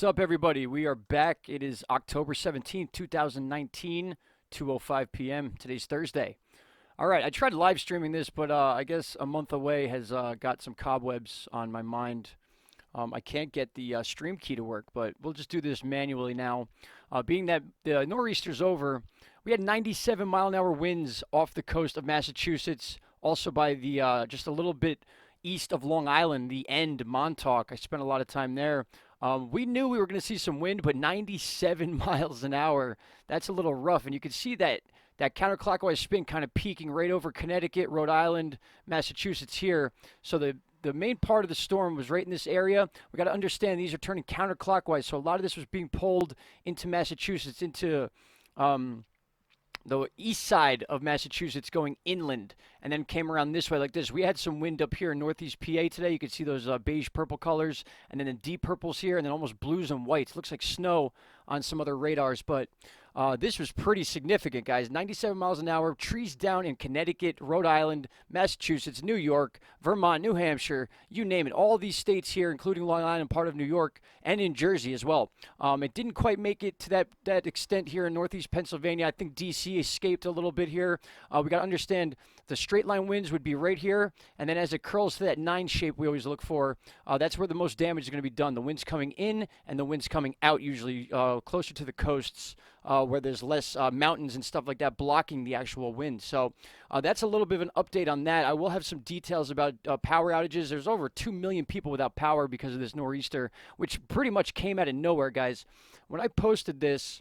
What's up, everybody? We are back. It is October 17th, 2019, 2:05 p.m. Today's Thursday. All right, I tried live streaming this, but I guess a month away has got some cobwebs on my mind. I can't get the stream key to work, but we'll just do this manually now. Being that the Noreaster's over, we had 97-mile-an-hour winds off the coast of Massachusetts, also by the just a little bit east of Long Island, the end, Montauk. I spent a lot of time there. We knew we were going to see some wind, but 97 miles an hour, that's a little rough. And you can see that counterclockwise spin kind of peaking right over Connecticut, Rhode Island, Massachusetts here. So the main part of the storm was right in this area. We got to understand these are turning counterclockwise. So a lot of this was being pulled into Massachusetts, into the east side of Massachusetts going inland, and then came around this way like this. We had some wind up here in northeast PA today. You can see those beige purple colors, and then the deep purples here, and then almost blues and whites. Looks like snow on some other radars, but this was pretty significant, guys. 97 miles an hour, trees down in Connecticut, Rhode Island, Massachusetts, New York, Vermont, New Hampshire, you name it. All these states here, including Long Island, part of New York, and in Jersey as well. It didn't quite make it to that extent here in northeast Pennsylvania. I think D.C. escaped a little bit here. We got to understand the straight line winds would be right here, and then as it curls to that 9 shape we always look for, that's where the most damage is going to be done. The wind's coming in and the wind's coming out, usually closer to the coasts, where there's less mountains and stuff like that blocking the actual wind. So that's a little bit of an update on that. I will have some details about power outages. There's over 2 million people without power because of this nor'easter, which pretty much came out of nowhere, guys. When I posted this,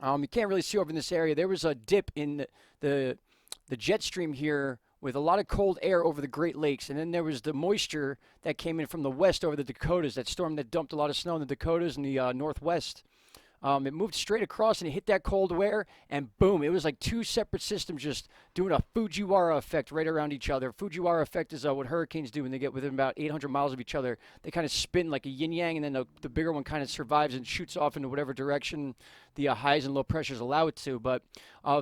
you can't really see over in this area. There was a dip in the jet stream here with a lot of cold air over the Great Lakes, and then there was the moisture that came in from the west over the Dakotas, that storm that dumped a lot of snow in the Dakotas and the northwest. It moved straight across and it hit that cold air, and boom, it was like two separate systems just doing a Fujiwara effect right around each other. Fujiwara effect is what hurricanes do when they get within about 800 miles of each other. They kind of spin like a yin-yang, and then the bigger one kind of survives and shoots off into whatever direction the highs and low pressures allow it to. But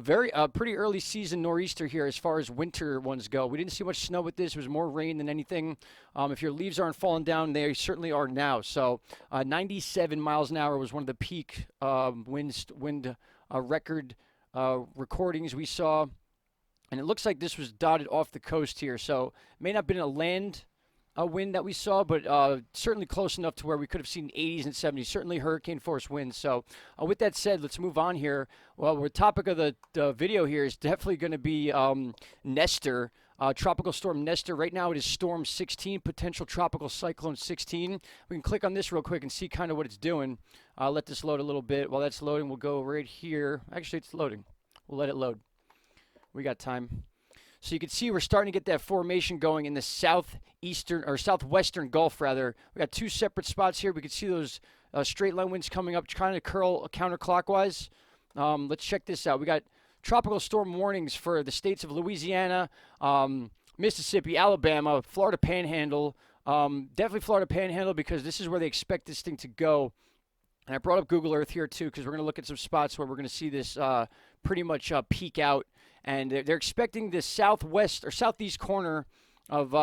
pretty early season nor'easter here as far as winter ones go. We didn't see much snow with this. It was more rain than anything. If your leaves aren't falling down, they certainly are now. So 97 miles an hour was one of the peak wind record recordings we saw. And it looks like this was dotted off the coast here. So it may not have been a land wind that we saw, but certainly close enough to where we could have seen 80s and 70s, certainly hurricane force winds. So with that said, let's move on here. Well, the topic of the video here is definitely going to be Nestor, tropical storm Nestor. Right now it is storm 16, potential tropical cyclone 16. We can click on this real quick and see kind of what it's doing. I'll let this load a little bit. While that's loading, we'll go right here. Actually, it's loading. We'll let it load. We got time. So you can see we're starting to get that formation going in the southeastern or southwestern Gulf, rather. We got two separate spots here. We can see those straight line winds coming up, trying to curl counterclockwise. Let's check this out. We got tropical storm warnings for the states of Louisiana, Mississippi, Alabama, Florida Panhandle. Definitely Florida Panhandle, because this is where they expect this thing to go. And I brought up Google Earth here too, because we're going to look at some spots where we're going to see this pretty much peak out. And they're expecting the southwest or southeast corner of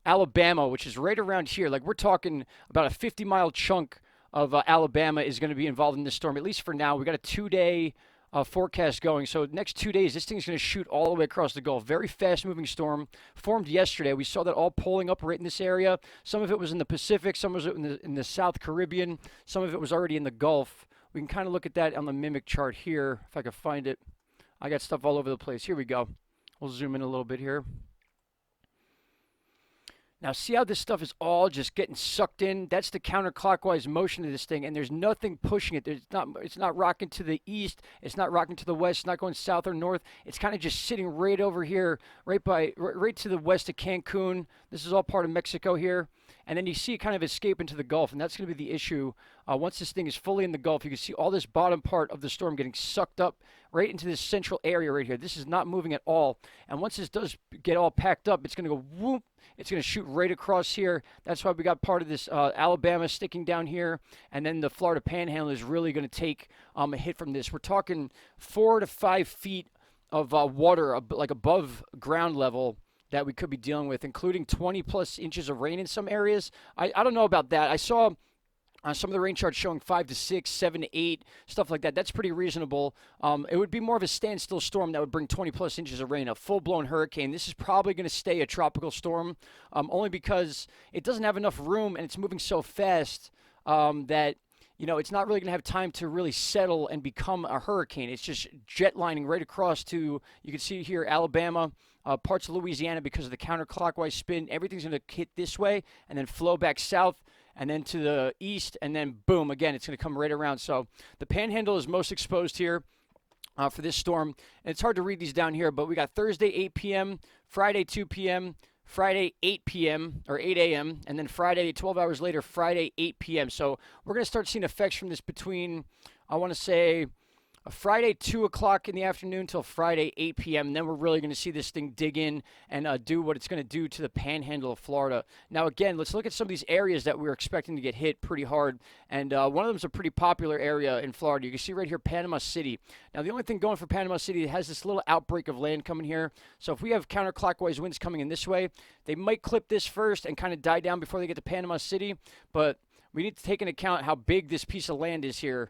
Alabama, which is right around here. Like, we're talking about a 50-mile chunk of Alabama is going to be involved in this storm, at least for now. We got a 2-day forecast going. So next 2 days, this thing's going to shoot all the way across the Gulf. Very fast-moving storm. Formed yesterday. We saw that all pulling up right in this area. Some of it was in the Pacific. Some was in the South Caribbean. Some of it was already in the Gulf. We can kind of look at that on the mimic chart here, if I can find it. I got stuff all over the place. Here we go. We'll zoom in a little bit here. Now, see how this stuff is all just getting sucked in? That's the counterclockwise motion of this thing, and there's nothing pushing it. It's not rocking to the east. It's not rocking to the west. It's not going south or north. It's kind of just sitting right over here, right to the west of Cancun. This is all part of Mexico here. And then you see it kind of escape into the Gulf, and that's going to be the issue. Once this thing is fully in the Gulf, you can see all this bottom part of the storm getting sucked up right into this central area right here. This is not moving at all. And once this does get all packed up, it's going to go whoop. It's going to shoot right across here. That's why we got part of this Alabama sticking down here. And then the Florida Panhandle is really going to take a hit from this. We're talking 4 to 5 feet of water, like above ground level, that we could be dealing with, including 20 plus inches of rain in some areas. I don't know about that. I saw Some of the rain charts showing 5 to 6, 7 to 8, stuff like that. That's pretty reasonable. It would be more of a standstill storm that would bring 20 plus inches of rain, a full blown hurricane. This is probably going to stay a tropical storm, only because it doesn't have enough room and it's moving so fast that it's not really going to have time to really settle and become a hurricane. It's just jet lining right across to, you can see here, Alabama, parts of Louisiana because of the counterclockwise spin. Everything's going to hit this way and then flow back south and then to the east, and then boom, again, it's going to come right around. So the Panhandle is most exposed here for this storm. And it's hard to read these down here, but we got Thursday 8 p.m., Friday 2 p.m., Friday 8 p.m. or 8 a.m., and then Friday 12 hours later, Friday 8 p.m. So we're going to start seeing effects from this between, I want to say, Friday 2 o'clock in the afternoon till Friday 8 p.m. And then we're really going to see this thing dig in and do what it's going to do to the Panhandle of Florida. Now, again, let's look at some of these areas that we're expecting to get hit pretty hard. And one of them is a pretty popular area in Florida. You can see right here, Panama City. Now, the only thing going for Panama City, it has this little outbreak of land coming here. So if we have counterclockwise winds coming in this way, they might clip this first and kind of die down before they get to Panama City. But we need to take into account how big this piece of land is here.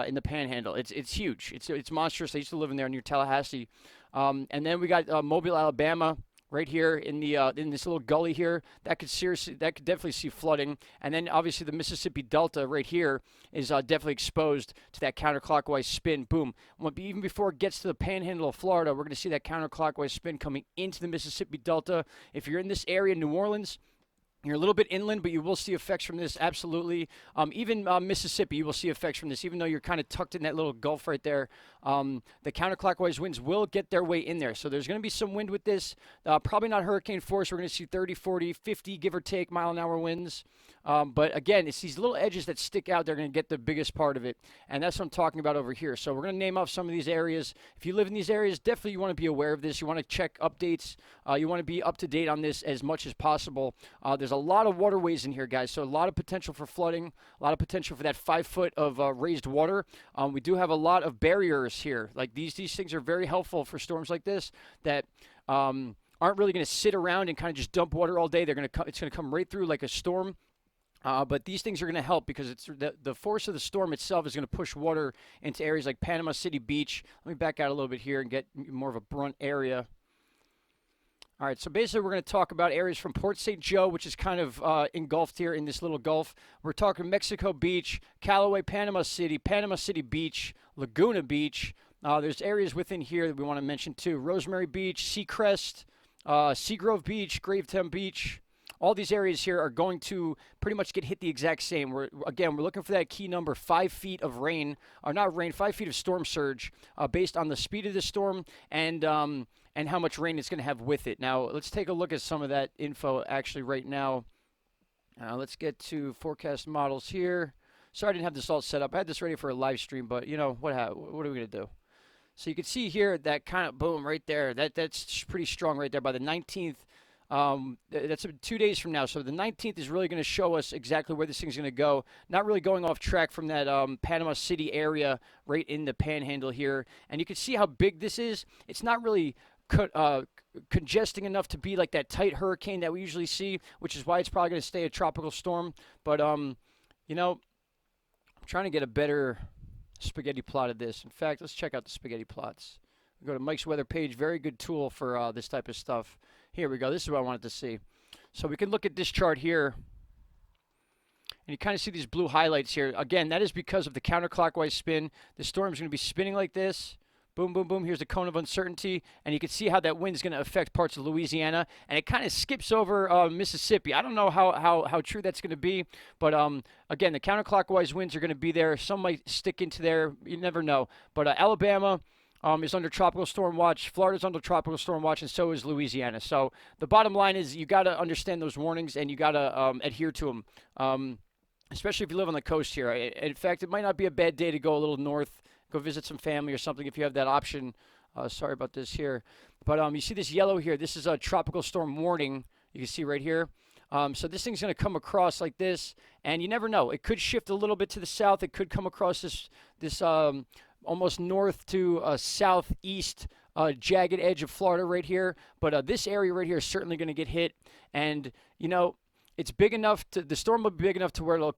In the Panhandle, it's huge. It's monstrous. I used to live in there near Tallahassee, and then we got Mobile, Alabama, right here in the in this little gully here. That could definitely see flooding. And then obviously the Mississippi Delta right here is definitely exposed to that counterclockwise spin. Boom. Even before it gets to the Panhandle of Florida, we're going to see that counterclockwise spin coming into the Mississippi Delta. If you're in this area, New Orleans, you're a little bit inland, but you will see effects from this, absolutely. Even Mississippi, you will see effects from this, even though you're kind of tucked in that little gulf right there. The counterclockwise winds will get their way in there. So there's going to be some wind with this. Probably not hurricane force. We're going to see 30, 40, 50, give or take, mile-an-hour winds. But again, it's these little edges that stick out. They're going to get the biggest part of it. And that's what I'm talking about over here. So we're going to name off some of these areas. If you live in these areas, definitely you want to be aware of this. You want to check updates. You want to be up to date on this as much as possible. There's a lot of waterways in here, guys. So a lot of potential for flooding, a lot of potential for that 5 foot of raised water. We do have a lot of barriers here. Like these things are very helpful for storms like this that aren't really going to sit around and kind of just dump water all day. It's going to come right through like a storm. But these things are going to help because it's the force of the storm itself is going to push water into areas like Panama City Beach. Let me back out a little bit here and get more of a brunt area. All right, so basically we're going to talk about areas from Port St. Joe, which is kind of engulfed here in this little gulf. We're talking Mexico Beach, Callaway, Panama City Beach, Laguna Beach. There's areas within here that we want to mention too. Rosemary Beach, Seacrest, Seagrove Beach, Gravetown Beach. All these areas here are going to pretty much get hit the exact same. We're looking for that key number, 5 feet of rain, or not rain, 5 feet of storm surge, based on the speed of the storm and how much rain it's going to have with it. Now, let's take a look at some of that info actually right now. Let's get to forecast models here. Sorry I didn't have this all set up. I had this ready for a live stream, but what are we going to do? So you can see here that kind of boom right there. That's pretty strong right there by the 19th. That's 2 days from now. So the 19th is really going to show us exactly where this thing's going to go. Not really going off track from that Panama City area right in the Panhandle here. And you can see how big this is. It's not really congesting enough to be like that tight hurricane that we usually see, which is why it's probably going to stay a tropical storm. But, I'm trying to get a better spaghetti plot of this. In fact, let's check out the spaghetti plots. Go to Mike's weather page. Very good tool for this type of stuff. Here we go. This is what I wanted to see. So we can look at this chart here. And you kind of see these blue highlights here. Again, that is because of the counterclockwise spin. The storm is going to be spinning like this. Boom, boom, boom. Here's the cone of uncertainty. And you can see how that wind is going to affect parts of Louisiana. And it kind of skips over Mississippi. I don't know how true that's going to be. But, again, the counterclockwise winds are going to be there. Some might stick into there. You never know. But Alabama is under tropical storm watch. Florida's under tropical storm watch, and so is Louisiana. So the bottom line is you got to understand those warnings, and you got to adhere to them, especially if you live on the coast here. In fact, it might not be a bad day to go a little north, go visit some family or something if you have that option. Sorry about this here. But you see this yellow here. This is a tropical storm warning. You can see right here. So this thing's going to come across like this, and you never know. It could shift a little bit to the south. It could come across this almost north to southeast jagged edge of Florida right here. But this area right here is certainly going to get hit. And, it's big enough to the storm will be big enough to where it'll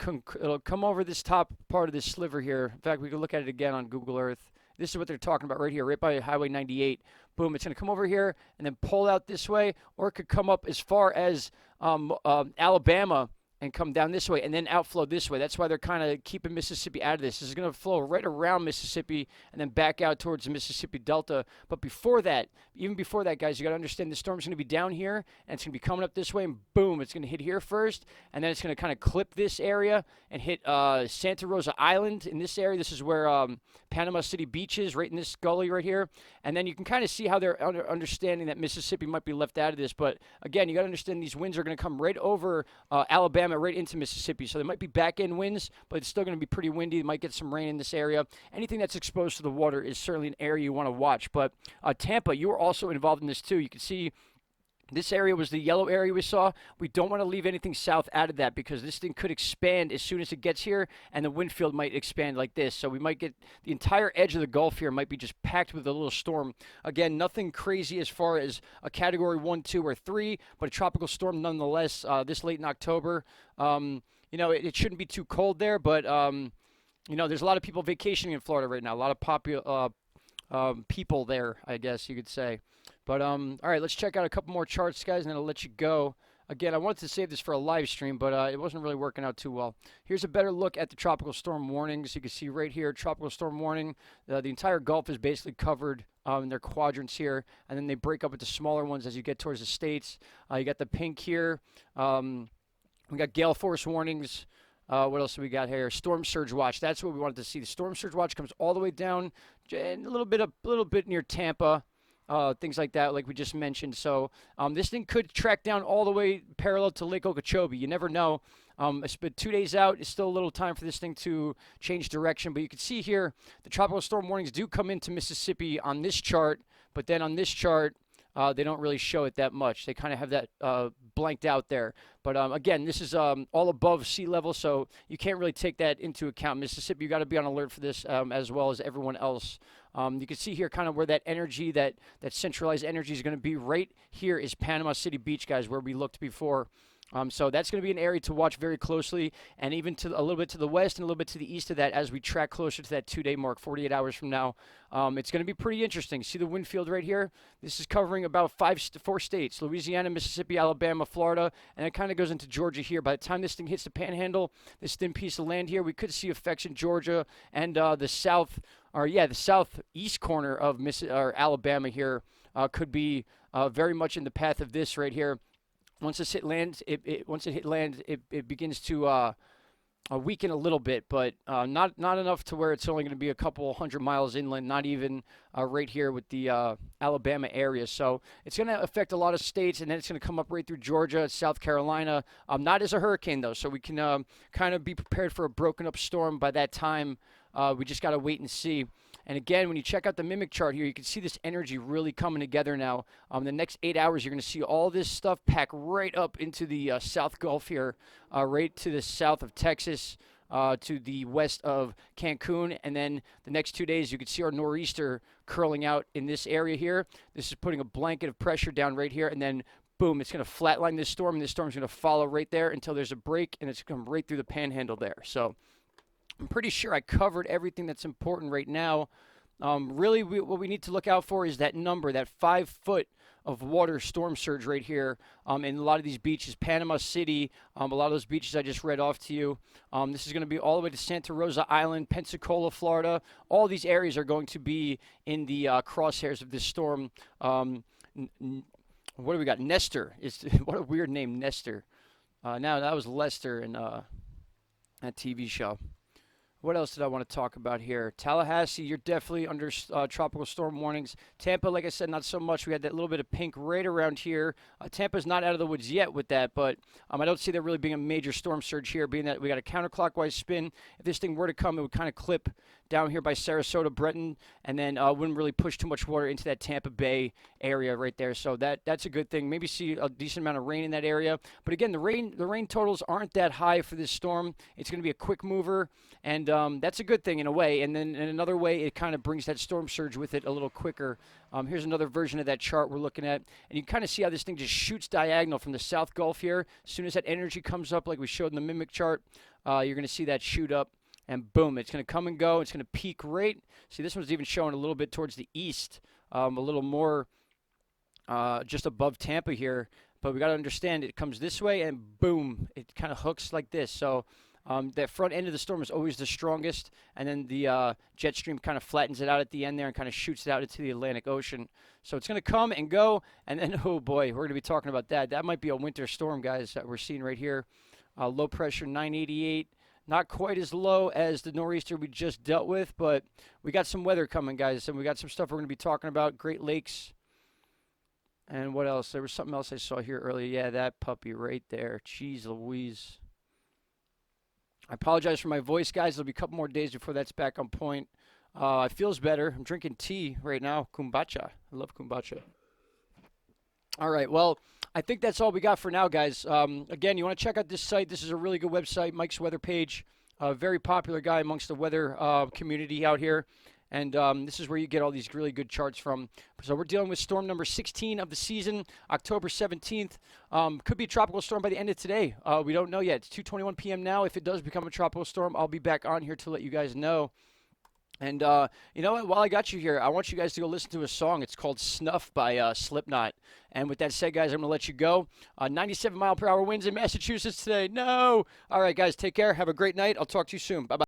come over this top part of this sliver here. In fact, we can look at it again on Google Earth. This is what they're talking about right here, right by Highway 98. Boom, it's going to come over here and then pull out this way, or it could come up as far as Alabama and come down this way and then outflow this way. That's why they're kind of keeping Mississippi out of this. This is going to flow right around Mississippi and then back out towards the Mississippi Delta. But before that, even before that, guys, you got to understand the storm's going to be down here and it's going to be coming up this way and boom, it's going to hit here first and then it's going to kind of clip this area and hit Santa Rosa Island in this area. This is where Panama City Beach is, right in this gully right here. And then you can kind of see how they're understanding that Mississippi might be left out of this. But again, you got to understand these winds are going to come right over Alabama, right into Mississippi. So there might be back-end winds, but it's still going to be pretty windy. You might get some rain in this area. Anything that's exposed to the water is certainly an area you want to watch. But Tampa, you were also involved in this too. You can see this area was the yellow area we saw. We don't want to leave anything south out of that because this thing could expand as soon as it gets here, and the wind field might expand like this. So we might get the entire edge of the Gulf here might be just packed with a little storm. Again, nothing crazy as far as a Category 1, 2, or 3, but a tropical storm nonetheless this late in October. It shouldn't be too cold there, but, there's a lot of people vacationing in Florida right now. A lot of people there, I guess you could say. But, all right, let's check out a couple more charts, guys, and then I'll let you go. Again, I wanted to save this for a live stream, but it wasn't really working out too well. Here's a better look at the tropical storm warnings. You can see right here, tropical storm warning. The entire Gulf is basically covered in their quadrants here, and then they break up into smaller ones as you get towards the states. You got the pink here. We got gale force warnings. What else do we got here? Storm surge watch. That's what we wanted to see. The storm surge watch comes all the way down, and a little bit near Tampa. Things like that, like we just mentioned. So this thing could track down all the way parallel to Lake Okeechobee. You never know. But 2 days out is still a little time for this thing to change direction. But you can see here the tropical storm warnings do come into Mississippi on this chart, but then on this chart, they don't really show it that much. They kind of have that blanked out there. But again, this is all above sea level, so you can't really take that into account. Mississippi, you got to be on alert for this as well as everyone else. You can see here kind of where that energy, that centralized energy is going to be. Right here is Panama City Beach, guys, where we looked before. So that's going to be an area to watch very closely, and even to a little bit to the west and a little bit to the east of that as we track closer to that 2-day mark, 48 hours from now. It's going to be pretty interesting. See the wind field right here? This is covering about 4 states, Louisiana, Mississippi, Alabama, Florida, and it kind of goes into Georgia here. By the time this thing hits the panhandle, this thin piece of land here, we could see effects in Georgia and the southeast corner of Alabama here could be very much in the path of this right here. Once it hit land, it begins to weaken a little bit, but not enough to where it's only going to be a couple hundred miles inland, not even right here with the Alabama area. So it's going to affect a lot of states, and then it's going to come up right through Georgia, South Carolina, not as a hurricane, though, so we can kind of be prepared for a broken up storm by that time. We just got to wait and see. And again, when you check out the mimic chart here, you can see this energy really coming together now. The next 8 hours, you're going to see all this stuff pack right up into the South Gulf here, right to the south of Texas, to the west of Cancun. And then the next 2 days, you can see our Noreaster curling out in this area here. This is putting a blanket of pressure down right here. And then, boom, it's going to flatline this storm. And this storm's going to follow right there until there's a break, and it's going to come right through the panhandle there. So I'm pretty sure I covered everything that's important right now. Really, what we need to look out for is that number, that 5 foot of water storm surge right here in a lot of these beaches. Panama City, a lot of those beaches I just read off to you. This is going to be all the way to Santa Rosa Island, Pensacola, Florida. All these areas are going to be in the crosshairs of this storm. What do we got? Nestor. What a weird name, Nestor. Now, that was Lester in that TV show. What else did I want to talk about here? Tallahassee, you're definitely under tropical storm warnings. Tampa, like I said, not so much. We had that little bit of pink right around here. Tampa's not out of the woods yet with that, but I don't see there really being a major storm surge here, being that we got a counterclockwise spin. If this thing were to come, it would kind of clip down here by Sarasota, Breton, and then wouldn't really push too much water into that Tampa Bay area right there. So that's a good thing. Maybe see a decent amount of rain in that area. But again, the rain totals aren't that high for this storm. It's going to be a quick mover, and that's a good thing in a way. And then in another way, it kind of brings that storm surge with it a little quicker. Here's another version of that chart we're looking at, and you kind of see how this thing just shoots diagonal from the South Gulf here. As soon as that energy comes up, like we showed in the Mimic chart, you're going to see that shoot up, and boom, it's going to come and go. It's going to peak right. See, this one's even showing a little bit towards the east, a little more just above Tampa here. But we got to understand it comes this way, and boom, it kind of hooks like this. So that front end of the storm is always the strongest, and then the jet stream kind of flattens it out at the end there and kind of shoots it out into the Atlantic Ocean. So it's going to come and go, and then, oh boy, we're going to be talking about that. That might be a winter storm, guys, that we're seeing right here. Low pressure 988. Not quite as low as the nor'easter we just dealt with, but we got some weather coming, guys, and we got some stuff we're going to be talking about. Great Lakes. And what else? There was something else I saw here earlier. Yeah, that puppy right there. Jeez Louise. I apologize for my voice, guys. It'll be a couple more days before that's back on point. It feels better. I'm drinking tea right now. Kombucha. I love kombucha. All right, well, I think that's all we got for now, guys. Again, you want to check out this site. This is a really good website, Mike's Weather Page. Very popular guy amongst the weather community out here. And this is where you get all these really good charts from. So we're dealing with storm number 16 of the season, October 17th. Could be a tropical storm by the end of today. We don't know yet. It's 2:21 p.m. now. If it does become a tropical storm, I'll be back on here to let you guys know. And you know what? While I got you here, I want you guys to go listen to a song. It's called Snuff by Slipknot. And with that said, guys, I'm going to let you go. 97-mile-per-hour winds in Massachusetts today. No! All right, guys, take care. Have a great night. I'll talk to you soon. Bye-bye.